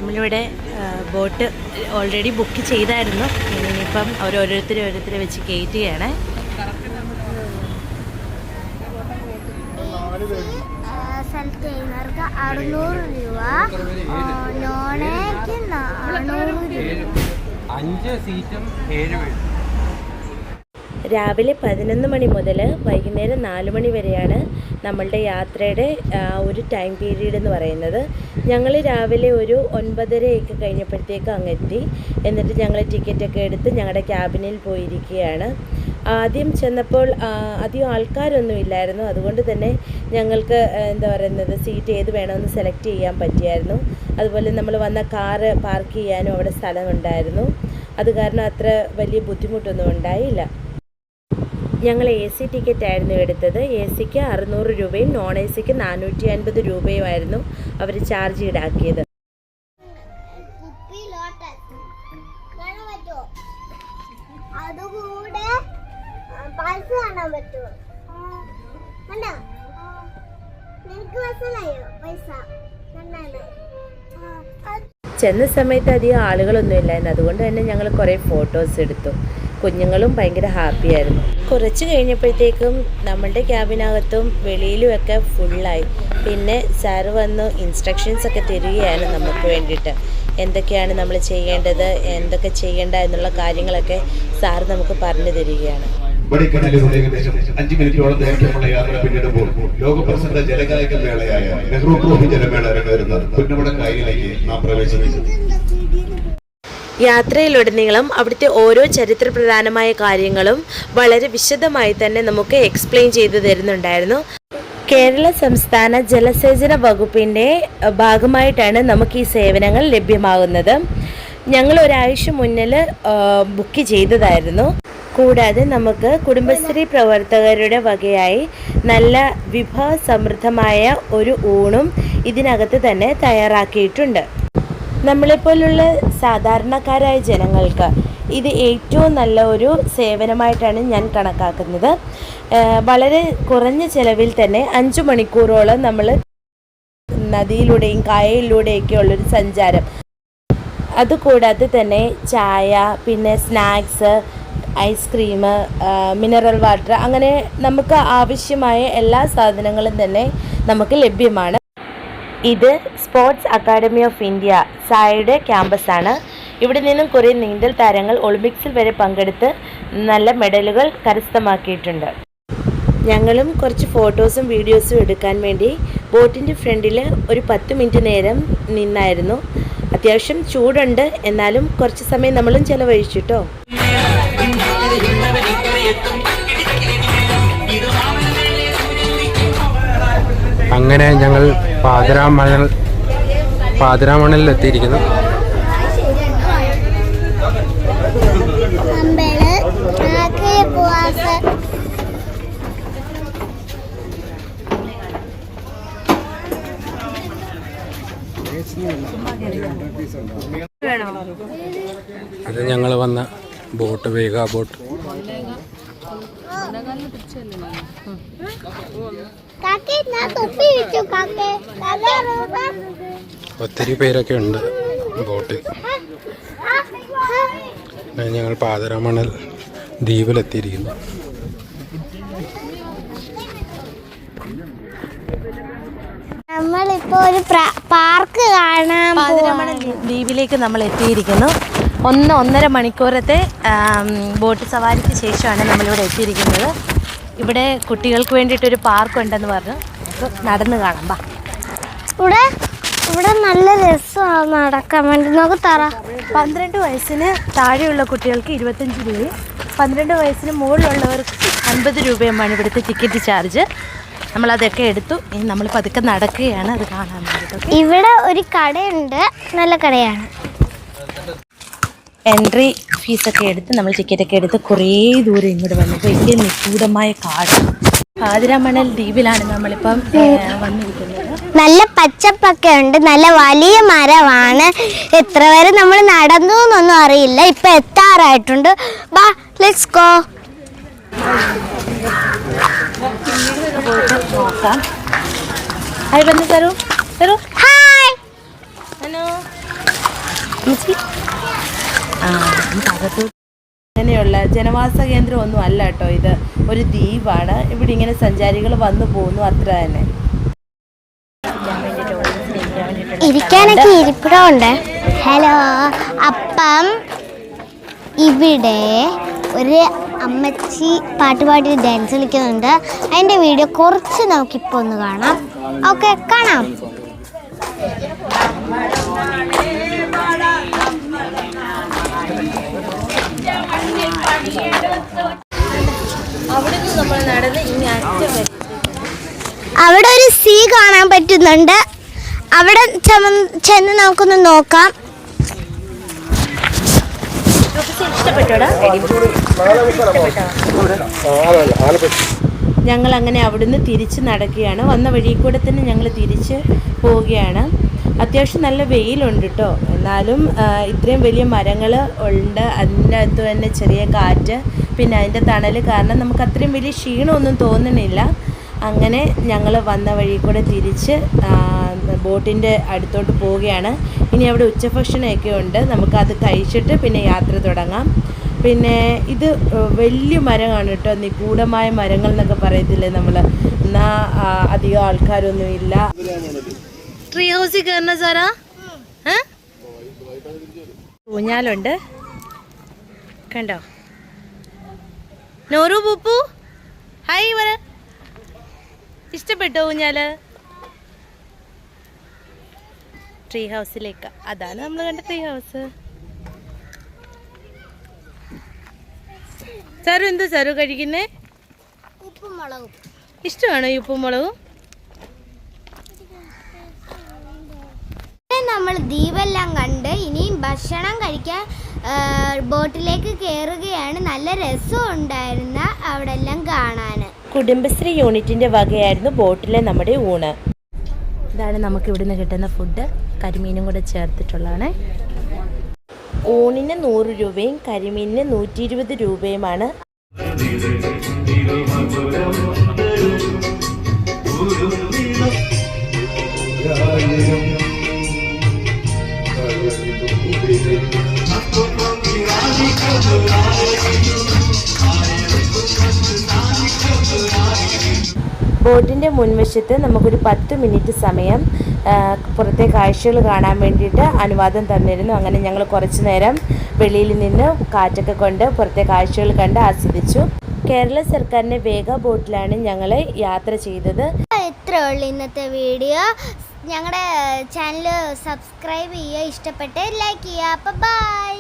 നമ്മളിവിടെ boat already book ചെയ്തായിരുന്നു. ഇനിയിപ്പം ഓരോരുത്തരെ വെച്ച് കയറ്റുകയാണ്. സെലക്ട് ചെയ്യുന്നവർക്ക് 600 രൂപ, നോണയ്ക്ക് 400 രൂപ. 5 സീറ്റും 7 പേരും. രാവിലെ 11 മണി മുതൽ വൈകുന്നേരം 4 മണി വരെയാണ് നമ്മളുടെ യാത്രയുടെ ഒരു ടൈം പീരീഡ് എന്ന് പറയുന്നത്. ഞങ്ങൾ രാവിലെ ഒരു 9:30 കഴിഞ്ഞപ്പോഴത്തേക്ക് അങ്ങെത്തി. എന്നിട്ട് ഞങ്ങൾ ടിക്കറ്റൊക്കെ എടുത്ത് ഞങ്ങളുടെ ക്യാബിനിൽ പോയിരിക്കുകയാണ്. ആദ്യം ചെന്നപ്പോൾ അധികം ആൾക്കാരൊന്നും ഇല്ലായിരുന്നു. അതുകൊണ്ട് തന്നെ ഞങ്ങൾക്ക് സീറ്റ് ഏത് വേണമെന്ന് സെലക്ട് ചെയ്യാൻ പറ്റിയായിരുന്നു. അതുപോലെ നമ്മൾ വന്ന കാറ് പാർക്ക് ചെയ്യാനും അവിടെ സ്ഥലമുണ്ടായിരുന്നു. അത് കാരണം അത്ര വലിയ ബുദ്ധിമുട്ടൊന്നും ഉണ്ടായില്ല. ഞങ്ങൾ AC ടിക്കറ്റ് ആയിരുന്നു എടുത്തത്. AC-ക്ക് 600 രൂപയും നോൺ AC-ക്ക് 450 രൂപയുമായിരുന്നു അവർ ചാർജ് ഈടാക്കിയത്. ചെന്ന സമയത്ത് അധികം ആളുകളൊന്നും ഇല്ലായിരുന്നു. അതുകൊണ്ട് തന്നെ ഞങ്ങൾ കുറേ ഫോട്ടോസ് എടുത്തു. കുഞ്ഞുങ്ങളും ഭയങ്കര ഹാപ്പിയായിരുന്നു. കുറച്ച് കഴിഞ്ഞപ്പോഴത്തേക്കും നമ്മളുടെ ക്യാബിനകത്തും വെളിയിലുമൊക്കെ ഫുള്ളായി. പിന്നെ സാറ് വന്ന് ഇൻസ്ട്രക്ഷൻസ് ഒക്കെ തരികയാണ് നമുക്ക് വേണ്ടിയിട്ട്. എന്തൊക്കെയാണ് നമ്മൾ ചെയ്യേണ്ടത്, എന്തൊക്കെ ചെയ്യേണ്ട എന്നുള്ള കാര്യങ്ങളൊക്കെ സാറ് നമുക്ക് പറഞ്ഞു തരികയാണ്. വടിക്കടലിലൂടെ ഏകദേശം 5 മിനിറ്റോളം ദൈർഘ്യമുള്ള യാത്ര പിന്നിടുമ്പോൾ ലോകപ്രസിദ്ധ ജലകായിക മേളയായ നെഹ്റു ട്രോഫി ജലമേള അരങ്ങേറുന്ന പുന്നമടക്കായലിലേക്ക് നാം പ്രവേശിച്ചു. യാത്രയിലുടനീളം അവിടുത്തെ ഓരോ ചരിത്രപ്രധാനമായ കാര്യങ്ങളും വളരെ വിശദമായി തന്നെ നമുക്ക് എക്സ്പ്ലെയിൻ ചെയ്തു തരുന്നുണ്ടായിരുന്നു. കേരള സംസ്ഥാന ജലസേചന വകുപ്പിൻ്റെ ഭാഗമായിട്ടാണ് നമുക്ക് ഈ സേവനങ്ങൾ ലഭ്യമാകുന്നത്. ഞങ്ങൾ ഒരാഴ്ച മുന്നിൽ ബുക്ക് ചെയ്തതായിരുന്നു. കൂടാതെ നമുക്ക് കുടുംബശ്രീ പ്രവർത്തകരുടെ വകയായി നല്ല വിഭവസമൃദ്ധമായ ഒരു ഊണും ഇതിനകത്ത് തന്നെ തയ്യാറാക്കിയിട്ടുണ്ട്. നമ്മളെപ്പോലുള്ള സാധാരണക്കാരായ ജനങ്ങൾക്ക് ഇത് ഏറ്റവും നല്ല ഒരു സേവനമായിട്ടാണ് ഞാൻ കണക്കാക്കുന്നത്. വളരെ കുറഞ്ഞ ചിലവിൽ തന്നെ 5 മണിക്കൂറോളം നമ്മൾ നദിയിലൂടെയും കായലിലൂടെയൊക്കെ ഉള്ളൊരു സഞ്ചാരം. അതുകൂടാതെ തന്നെ ചായ, പിന്നെ സ്നാക്സ്, ഐസ്ക്രീം, മിനറൽ വാട്ടർ, അങ്ങനെ നമുക്ക് ആവശ്യമായ എല്ലാ സാധനങ്ങളും തന്നെ നമുക്ക് ലഭ്യമാണ്. ഇത് സ്പോർട്സ് അക്കാഡമി ഓഫ് ഇന്ത്യ സായയുടെ ക്യാമ്പസാണ്. ഇവിടെ നിന്നും കുറേ നീന്തൽ താരങ്ങൾ ഒളിമ്പിക്സിൽ വരെ പങ്കെടുത്ത് നല്ല മെഡലുകൾ കരസ്ഥമാക്കിയിട്ടുണ്ട്. ഞങ്ങളും കുറച്ച് ഫോട്ടോസും വീഡിയോസും എടുക്കാൻ വേണ്ടി ബോട്ടിൻ്റെ ഫ്രണ്ടിൽ ഒരു 10 മിനിറ്റ് നേരം നിന്നായിരുന്നു. അത്യാവശ്യം ചൂടുണ്ട്, എന്നാലും കുറച്ച് സമയം നമ്മളും ചിലവഴിച്ചു കേട്ടോ. അങ്ങനെ ഞങ്ങൾ പാതിരാമണലിൽ എത്തിയിരിക്കുന്നു. ഇത് ഞങ്ങൾ വന്ന ബോട്ട്, വേഗ ബോട്ട്. ഒത്തിരി പേരൊക്കെ ഉണ്ട് ബോട്ടിൽ. ഞങ്ങൾ പാതിരാമണൽ ദ്വീപിലെത്തിയിരിക്കുന്നു. നമ്മളിപ്പോ ഒരു പാർക്ക് കാണാൻ പാതിരാമണൽ ദ്വീപിലേക്ക് നമ്മൾ എത്തിയിരിക്കുന്നു. 1-1.5 മണിക്കൂറത്തെ ബോട്ട് സവാരിക്ക് ശേഷമാണ് നമ്മളിവിടെ എത്തിയിരിക്കുന്നത്. ഇവിടെ കുട്ടികൾക്ക് വേണ്ടിയിട്ടൊരു പാർക്ക് ഉണ്ടെന്ന് പറഞ്ഞു. നടന്ന് കാണാം. ബാ. ഇവിടെ നല്ല രസമാണ് നടക്കാൻ വേണ്ടി. നമുക്ക് 12 വയസ്സിന് താഴെയുള്ള കുട്ടികൾക്ക് 25 രൂപയും 12 വയസ്സിന് മുകളിലുള്ളവർക്ക് 50 രൂപയുമാണ് ഇവിടുത്തെ ടിക്കറ്റ് ചാർജ്. നമ്മളതൊക്കെ എടുത്തു. ഇനി നമ്മൾ പതുക്കെ നടക്കുകയാണ് അത് കാണാൻ വേണ്ടിയിട്ട്. ഇവിടെ ഒരു കടയുണ്ട്, നല്ല കടയാണ്. എൻട്രി ഫീസൊക്കെ എടുത്ത് നമ്മൾ ടിക്കറ്റൊക്കെ എടുത്ത് കുറേ ദൂരം ഇങ്ങോട്ട് വന്നപ്പോൾ വലിയ നിഗൂഢമായ കാട്. പാതിരാമണൽ ദ്വീപിലാണ് നമ്മളിപ്പം വന്നിരിക്കുന്നത്. നല്ല പച്ചപ്പൊക്കെ ഉണ്ട്, നല്ല വലിയ മരമാണ്. എത്ര വരെ നമ്മൾ നടന്നു എന്നൊന്നും അറിയില്ല. ഇപ്പൊ എത്താറായിട്ടുണ്ട്. ബാ, ലെറ്റ്സ് ഗോ. ഹായ്, വന്ന് തരൂ. ഹായ്. ഹലോ. അങ്ങനെയുള്ള ജനവാസ കേന്ദ്രമൊന്നും അല്ല കേട്ടോ, ഇത് ഒരു ദ്വീപാണ്. ഇവിടെ ഇങ്ങനെ സഞ്ചാരികൾ വന്നു പോകുന്നു, അത്ര തന്നെ. ഇരിക്കാനൊക്കെ ഇരിപ്പിടമുണ്ട്. ഹലോ. അപ്പം ഇവിടെ ഒരു അമ്മച്ചി പാട്ട് പാടി ഡാൻസ് കളിക്കുന്നുണ്ട്. അതിൻ്റെ വീഡിയോ കുറച്ച് നമുക്കിപ്പോൾ ഒന്ന് കാണാം. ഓക്കെ, കാണാം. അവിടെ നിന്ന് നമ്മൾ നടന്ന് ഇനി അറ്റം വരെ. അവിടെ ഒരു സീ കാണാൻ പറ്റുന്നുണ്ട്. അവിടെ ചെന്ന് നമുക്കൊന്ന് നോക്കാം. ഇഷ്ടപ്പെട്ടോടാ? ഞങ്ങൾ അങ്ങനെ അവിടുന്ന് തിരിച്ച് നടക്കുകയാണ്. വന്ന വഴി കൂടെ തന്നെ ഞങ്ങൾ തിരിച്ച് പോവുകയാണ്. അത്യാവശ്യം നല്ല വെയിലുണ്ട് കേട്ടോ, എന്നാലും ഇത്രയും വലിയ മരങ്ങൾ ഉണ്ട്. അതിൻ്റെ അകത്ത് തന്നെ ചെറിയ കാറ്റ്, പിന്നെ അതിൻ്റെ തണൽ കാരണം നമുക്ക് അത്രയും വലിയ ക്ഷീണമൊന്നും തോന്നണില്ല. അങ്ങനെ ഞങ്ങൾ വന്ന വഴി കൂടെ തിരിച്ച് ബോട്ടിൻ്റെ അടുത്തോട്ട് പോവുകയാണ്. ഇനി അവിടെ ഉച്ചഭക്ഷണമൊക്കെ ഉണ്ട്, നമുക്കത് കഴിച്ചിട്ട് പിന്നെ യാത്ര തുടങ്ങാം. പിന്നെ ഇത് വലിയ മരമാണ് കേട്ടോ, നിഗൂഢമായ മരങ്ങൾ എന്നൊക്കെ പറയത്തില്ലേ നമ്മൾ. എന്നാൽ അധികം ആൾക്കാരൊന്നുമില്ല. ട്രീ ഹൗസിൽ കയറണ സാറാ? ഊഞ്ഞാലുണ്ട് കണ്ടോ. നോറു പൂപ്പു ഹായ് പറ. ഇഷ്ടപ്പെട്ടോ ഊഞ്ഞാല്? ട്രീ ഹൗസിലേക്ക്, അതാണ് നമ്മൾ കണ്ട ട്രീ ഹൗസ്. സാറു എന്തോ സാറു കഴിക്കുന്നേ? ഉപ്പും മുളകും. ഇഷ്ടമാണോ ഈ ഉപ്പും മുളകും? നമ്മൾ ദ്വീപെല്ലാം കണ്ട് ഇനിയും ഭക്ഷണം കഴിക്കാൻ ബോട്ടിലേക്ക് കയറുകയാണ്. നല്ല രസം ഉണ്ടായിരുന്ന അവിടെ എല്ലാം കാണാൻ. കുടുംബശ്രീ യൂണിറ്റിൻ്റെ വകയായിരുന്നു ബോട്ടിലെ നമ്മുടെ ഊണ്. ഇതാണ് നമുക്ക് ഇവിടുന്ന് കിട്ടുന്ന ഫുഡ്, കരിമീനും കൂടെ ചേർത്തിട്ടുള്ളതാണ്. ഊണിന് 100 രൂപയും കരിമീനിന് 120 രൂപയുമാണ്. ബോട്ടിൻ്റെ മുൻവശത്ത് നമുക്കൊരു 10 മിനിറ്റ് സമയം പുറത്തെ കാഴ്ചകൾ കാണാൻ വേണ്ടിയിട്ട് അനുവാദം തന്നിരുന്നു. അങ്ങനെ ഞങ്ങൾ കുറച്ച് നേരം വെളിയിൽ നിന്ന് കാറ്റൊക്കെ കൊണ്ട് പുറത്തെ കാഴ്ചകൾ കണ്ട് ആസ്വദിച്ചു. കേരള സർക്കാരിൻ്റെ വേഗ ബോട്ടിലാണ് ഞങ്ങൾ യാത്ര ചെയ്തത്. ഇത്രയേ ഉള്ളൂ ഇന്നത്തെ വീഡിയോ. ഞങ്ങളുടെ ചാനൽ സബ്സ്ക്രൈബ് ചെയ്യുക, ഇഷ്ടപ്പെട്ട് ലൈക്ക് ചെയ്യുക. അപ്പോൾ ബൈ.